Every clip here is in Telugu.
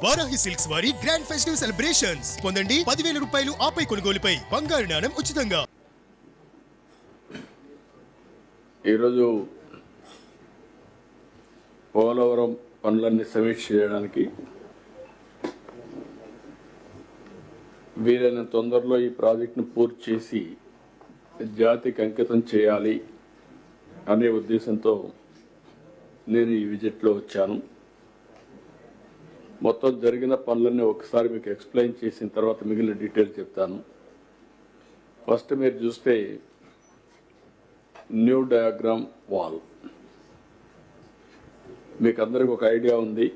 వారాహి సిల్క్స్ వారి గ్రాండ్ ఫెస్టివ్ సెలబ్రేషన్స్ పొందండి 10,000 రూపాయలు ఆపై కొనుగోలుపై బంగారు నాణెం ఉచితంగా. ఈరోజు పోలవరం పనులన్నీ సమీక్ష చేయడానికి వీలైన తొందరలో ఈ ప్రాజెక్టును పూర్తి చేసి జాతికి అంకితం చేయాలి అనే ఉద్దేశంతో నేను ఈ విజిట్లో వచ్చాను. మొత్తం జరిగిన పనులన్నీ ఒకసారి మీకు ఎక్స్ప్లెయిన్ చేసిన తర్వాత మిగిలిన డీటెయిల్స్ చెప్తాను. ఫస్ట్ మీరు చూస్తే న్యూ డయాగ్రామ్ వాల్, మీకు అందరికి ఒక ఐడియా ఉంది.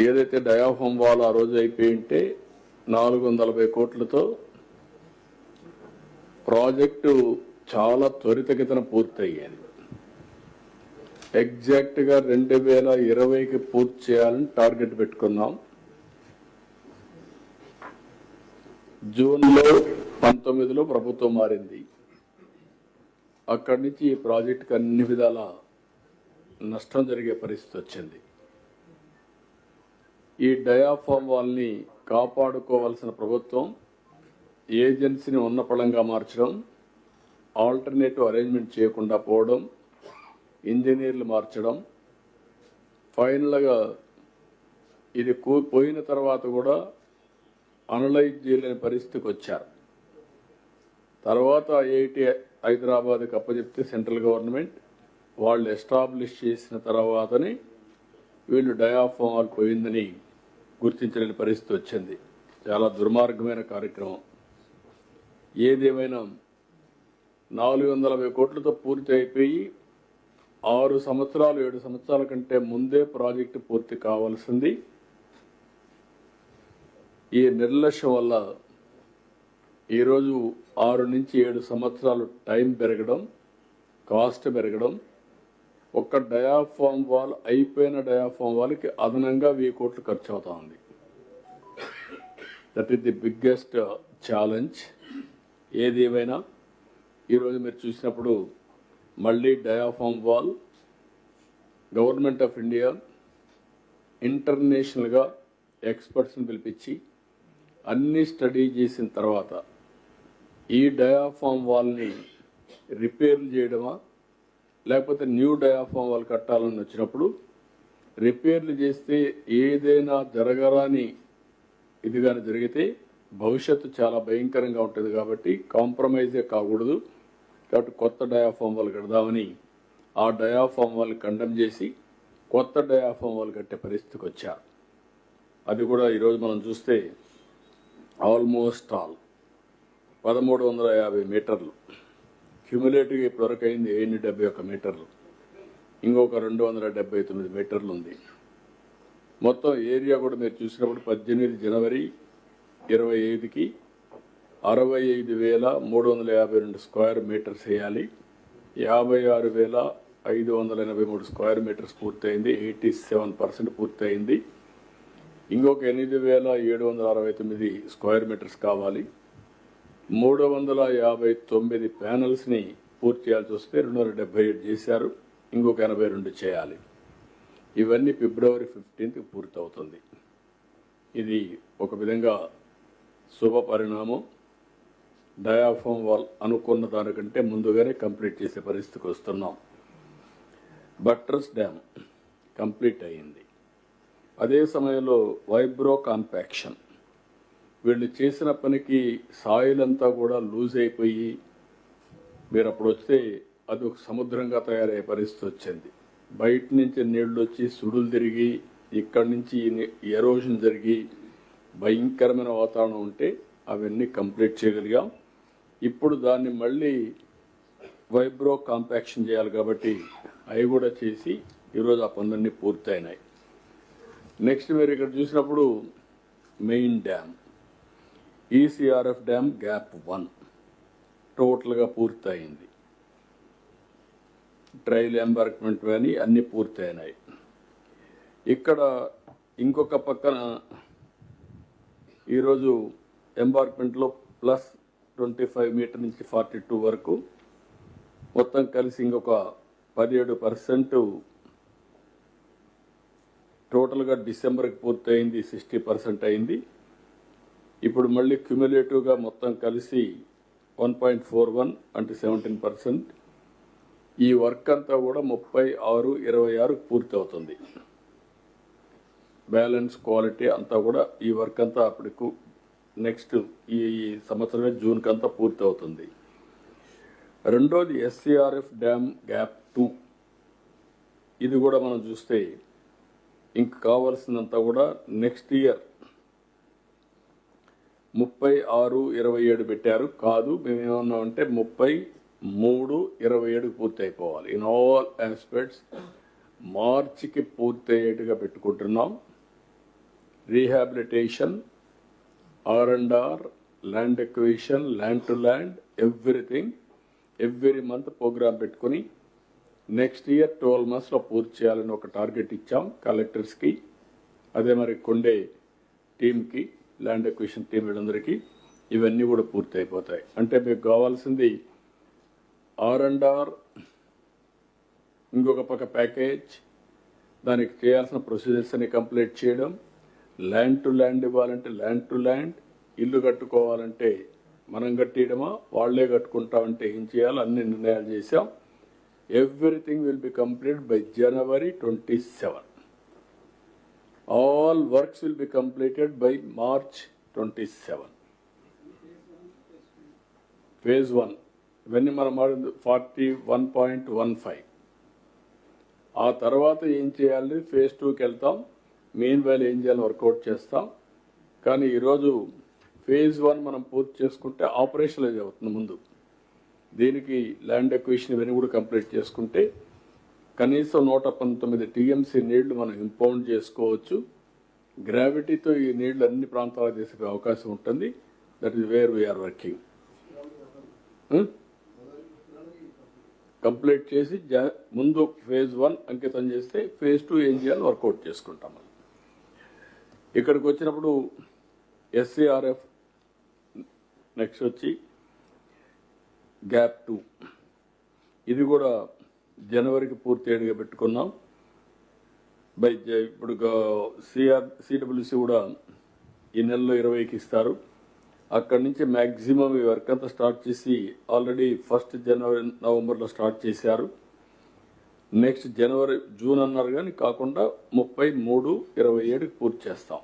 ఏదైతే డయాఫామ్ వాల్ ఆ రోజు అయిపోయి ఉంటే 440 కోట్లతో ప్రాజెక్టు చాలా త్వరితగతిన పూర్తయ్యేది. ఎగ్జాక్ట్గా 2020కి పూర్తి చేయాలని టార్గెట్ పెట్టుకున్నాం. జూన్లో 19లో ప్రభుత్వం మారింది. అక్కడి నుంచి ఈ ప్రాజెక్టుకి అన్ని విధాల నష్టం జరిగే పరిస్థితి వచ్చింది. ఈ డయాఫామ్ వాల్ని కాపాడుకోవాల్సిన ప్రభుత్వం ఏజెన్సీని ఉన్నపళంగా మార్చడం, ఆల్టర్నేటివ్ అరేంజ్మెంట్ చేయకుండా పోవడం, ఇంజనీర్లు మార్చడం, ఫైనల్గా ఇది పోయిన తర్వాత కూడా అనలైజ్ చేయలేని పరిస్థితికి వచ్చారు. తర్వాత ఐఐటి హైదరాబాద్కి అప్పచెప్తే సెంట్రల్ గవర్నమెంట్ వాళ్ళు ఎస్టాబ్లిష్ చేసిన తర్వాతనే వీళ్ళు డయాఫామ్ వాల్ పోయిందని గుర్తించలేని పరిస్థితి వచ్చింది. చాలా దుర్మార్గమైన కార్యక్రమం. ఏదేమైనా 440 కోట్లతో పూర్తి అయిపోయి 6 సంవత్సరాలు 7 సంవత్సరాల కంటే ముందే ప్రాజెక్టు పూర్తి కావాల్సింది. ఈ నిర్లక్ష్యం వల్ల ఈరోజు 6 నుంచి 7 సంవత్సరాలు టైం పెరగడం, కాస్ట్ పెరగడం, ఒక్క డయాఫామ్ వాల్ అయిపోయిన డయాఫామ్ వాల్కి అదనంగా 1000 కోట్లు ఖర్చు అవుతా ఉంది. That is the biggest challenge. ఏది ఏమైనా ఈరోజు మీరు చూసినప్పుడు మళ్ళీ diaphragm wall government of India ఇంటర్నేషనల్గా ఎక్స్పర్ట్స్ని పిలిపించి అన్ని స్టడీ చేసిన తర్వాత ఈ డయాఫామ్ వాల్ని రిపేర్లు చేయడమా లేకపోతే న్యూ డయాఫామ్ వాల్ కట్టాలని వచ్చినప్పుడు రిపేర్లు చేస్తే ఏదైనా జరగరాని ఇది కానీ జరిగితే భవిష్యత్తు చాలా భయంకరంగా ఉంటుంది. కాబట్టి కాంప్రమైజే కాకూడదు. కాబట్టి కొత్త డయాఫామ్ వాల్ కడదామని ఆ డయాఫామ్ వాల్ కండెమ్ చేసి కొత్త డయాఫామ్ వాల్ కట్టే పరిస్థితికి వచ్చారు. అది కూడా ఈరోజు మనం చూస్తే ఆల్మోస్ట్ ఆల్ 1350 మీటర్లు క్యుములేటివ్గా ఇప్పటివరకు అయింది 71 మీటర్లు, ఇంకొక 279 మీటర్లు ఉంది. మొత్తం ఏరియా కూడా మీరు చూసినప్పుడు 18 జనవరి 25కి 65,352 స్క్వేర్ మీటర్స్ వేయాలి. 56,583 స్క్వేర్ మీటర్స్ పూర్తయింది. 87% పూర్తయింది. ఇంకొక 8,769 స్క్వేర్ మీటర్స్ కావాలి. 359 ప్యానల్స్ని పూర్తి చేయాల్సి వస్తే 277 చేశారు. ఇంకొక 82 చేయాలి. ఇవన్నీ ఫిబ్రవరి 15కి పూర్తవుతుంది. ఇది ఒక విధంగా శుభ పరిణామం. డయాఫామ్ వాల్ అనుకున్న దానికంటే ముందుగానే కంప్లీట్ చేసే పరిస్థితికి వస్తున్నాం. బట్రస్ డ్యామ్ కంప్లీట్ అయ్యింది. అదే సమయంలో వైబ్రో కాంపాక్షన్, వీళ్ళు చేసిన పనికి సాయిల్ అంతా కూడా లూజ్ అయిపోయి మీరు అప్పుడు వస్తే అది ఒక సముద్రంగా తయారయ్యే పరిస్థితి వచ్చింది. బయట నుంచి నీళ్లు వచ్చి సుడులు తిరిగి ఇక్కడి నుంచి ఎరోషన్ జరిగి భయంకరమైన వాతావరణం ఉంటే అవన్నీ కంప్లీట్ చేయగలిగాం. ఇప్పుడు దాన్ని మళ్ళీ వైబ్రో కాంపాక్షన్ చేయాలి కాబట్టి అవి కూడా చేసి ఈరోజు ఆ పనులన్నీ పూర్తయినాయి. నెక్స్ట్ మీరు ఇక్కడ చూసినప్పుడు main dam ECRF dam gap 1 టోటల్గా పూర్తయింది. ట్రయల్ ఎంబార్క్మెంట్ కానీ అన్నీ పూర్తయినాయి. ఇక్కడ ఇంకొక పక్కన ఈరోజు ఎంబార్క్మెంట్లో +25 మీటర్ నుంచి 42 వరకు మొత్తం కలిసి ఇంకొక 17% టోటల్గా డిసెంబర్కి పూర్తయింది 60% అయింది. ఇప్పుడు మళ్ళీ క్యుములేటివ్గా మొత్తం కలిసి 1.41 అంటే 17%. ఈ వర్క్ అంతా కూడా 36/26 పూర్తి అవుతుంది. బ్యాలెన్స్ క్వాలిటీ అంతా కూడా ఈ వర్క్ అంతా అప్పటికు నెక్స్ట్ ఈ సంవత్సరమే జూన్కి అంతా పూర్తి అవుతుంది. రెండోది ఎస్సీఆర్ఎఫ్ డ్యామ్ గ్యాప్ 2. ఇది కూడా మనం చూస్తే ఇంక కావాల్సినంత కూడా నెక్స్ట్ ఇయర్ 36/27 పెట్టారు. కాదు, మేము ఏమన్నామంటే 33/27 పూర్తి అయిపోవాలి. ఇన్ ఆల్ ఆస్పెక్ట్స్ మార్చికి పూర్తి అయ్యేట్టుగా పెట్టుకుంటున్నాం. Rehabilitation, R&R, land acquisition, land to land, everything every month programme పెట్టుకుని నెక్స్ట్ ఇయర్ 12 monthsలో పూర్తి చేయాలని ఒక టార్గెట్ ఇచ్చాం కలెక్టర్స్కి. అదే మరి కొండే టీంకి, ల్యాండ్ ఎక్విజిషన్ టీం వీళ్ళందరికీ ఇవన్నీ కూడా పూర్తి అయిపోతాయి. అంటే మీకు కావాల్సింది R&R, ఇంకొక పక్క ప్యాకేజ్, దానికి చేయాల్సిన ప్రొసీజర్స్ అన్ని కంప్లీట్ చేయడం, ల్యాండ్ టు ల్యాండ్ ఇవ్వాలంటే ల్యాండ్ టు ల్యాండ్, ఇల్లు కట్టుకోవాలంటే మనం కట్టియడమా వాళ్ళే కట్టుకుంటామంటే ఏం చేయాలో అన్ని నిర్ణయాలు చేశాం. Everything will be complete by January 27. All works will be completed by March 27. Phase 1 ఇవన్నీ మనం 41.15. ఆ తర్వాత ఏం చేయాలి, ఫేజ్ 2కి వెళ్తాం. మెయిన్ వ్యాల్యూ ఏం చేయాలని వర్కౌట్ చేస్తాం. కానీ ఈరోజు ఫేజ్ 1 మనం పూర్తి చేసుకుంటే ఆపరేషనలైజ్ అవుతుంది. ముందు దీనికి ల్యాండ్ ఎక్విజిషన్ ఇవన్నీ కూడా కంప్లీట్ చేసుకుంటే కనీసం 119 TMC నీళ్లు మనం ఇంపౌండ్ చేసుకోవచ్చు. గ్రావిటీతో ఈ నీళ్లు అన్ని ప్రాంతాలకు తీసుకునే అవకాశం ఉంటుంది. That is where we are working. Complete చేసి ముందు ఫేజ్ 1 అంకితం చేస్తే ఫేజ్ 2 ఏం చేయాలో వర్కౌట్ చేసుకుంటాం. ఇక్కడికి వచ్చినప్పుడు ఎస్సీఆర్ఎఫ్ నెక్స్ట్ వచ్చి గ్యాప్ 2. ఇది కూడా జనవరికి పూర్తి అయ్యేట్టుగా పెట్టుకున్నాం. ఇప్పుడు సిడబ్ల్యూసి కూడా ఈ నెలలో 20కి ఇస్తారు. అక్కడి నుంచి మ్యాక్సిమం ఈ వర్క్ అంతా స్టార్ట్ చేసి ఆల్రెడీ 1 January, Novemberలో స్టార్ట్ చేశారు. నెక్స్ట్ జూన్ అన్నారు కానీ కాకుండా 33/27కి పూర్తి చేస్తాం.